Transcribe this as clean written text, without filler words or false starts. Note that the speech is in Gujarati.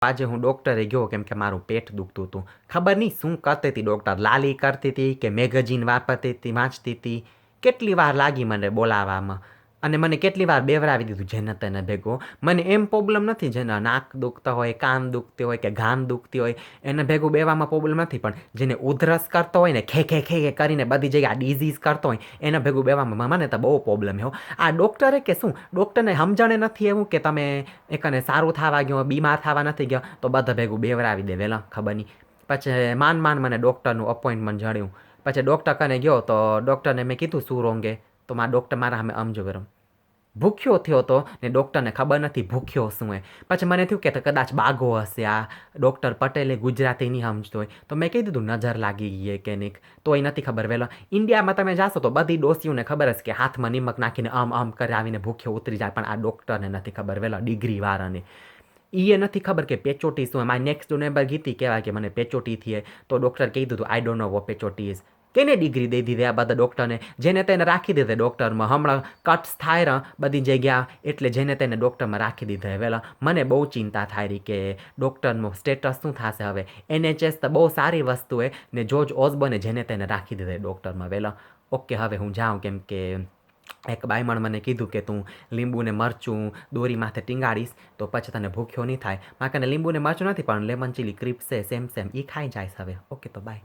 આજે હું ડૉક્ટરે ગયો કેમ કે મારું પેટ દુખતું હતું. ખબર નહીં શું કરતી હતી ડૉક્ટર, લાલી કરતી હતી કે મેગેઝિન વાંચતી હતી. કેટલી વાર લાગી મને બોલાવવામાં અને મને કેટલી વાર બેવરાવી દીધું જેને તેને ભેગો. મને એમ પ્રોબ્લેમ નથી જેને નાક દુખતા હોય, કાન દુખતી હોય કે ગાન દુખતી હોય એને ભેગું બેવામાં પ્રોબ્લેમ નથી, પણ જેને ઉધરસ કરતો હોય ને ખે ખે ખે કરીને બધી જગ્યાએ ડિઝીઝ કરતો હોય એને ભેગું બેવામાં મને તો બહુ પ્રોબ્લેમ છે. આ ડૉક્ટરે કે શું ડૉક્ટરને સમજણે નથી એવું કે તમે એકને સારું થવા ગયો, બીમાર થવા નથી ગયો તો બધા ભેગું બેવરાવી દે વહેલા ખબર નહીં. પછી માંડ મને ડૉક્ટરનું અપોઇન્ટમેન્ટ જડ્યું. પછી ડૉક્ટર કને ગયો તો ડૉક્ટરને મેં કીધું શું રોંગે, તો મારા ડૉક્ટર મારા સામે સમજો ગરમ ભૂખ્યો થયો હતો ને ડૉક્ટરને ખબર નથી ભૂખ્યો શું એ. પછી મને થયું કે કદાચ બાગો હશે આ ડૉક્ટર પટેલે ગુજરાતી નહીં સમજતો હોય, તો મેં કહી દીધું નજર લાગી ગઈ કે નહીં, તો એ નથી ખબર. વહેલો ઇન્ડિયામાં તમે જાશો તો બધી ડોસીઓને ખબર હશે કે હાથમાં નિમક નાખીને આમ કરાવીને ભૂખ્યો ઉતરી જાય, પણ આ ડૉક્ટરને નથી ખબર. વહેલો ડિગ્રીવાળાને એ નથી ખબર કે પેચોટી શું. મારી નેક્સ્ટ ડોર નેબર ગીતી કહેવાય કે મને પેચોટી થઈએ, તો ડૉક્ટર કહી દીધું આઈ ડોન્ટ નો વો પેચોટી ઇઝ. કેને ડિગ્રી દઈ દીધી આ બધા ડૉક્ટરને, જેને તેને રાખી દીધે ડૉક્ટરમાં. હમણાં કટ્સ થાય રહ્યા બધી જગ્યા એટલે જેને તેને ડૉક્ટરમાં રાખી દીધા. વહેલા મને બહુ ચિંતા થાય રહી કે ડૉક્ટરનું સ્ટેટસ શું થશે હવે. NHS તો બહુ સારી વસ્તુ છે ને જોર્જ ઓસબોર્ને જેને તેને રાખી દીધે ડૉક્ટરમાં. વહેલા ઓકે હવે હું જાઉં કેમ કે એક બાયમણ મને કીધું કે તું લીંબુને મરચું દોરી માથે ટીંગાડીશ તો પછી તને ભૂખ્યો નહીં થાય. મારે કને લીંબુને મરચું નથી પણ લેમન ચીલી ક્રિપ્સ છે સેમ એ ખાઈ જાય હવે. ઓકે તો બાય.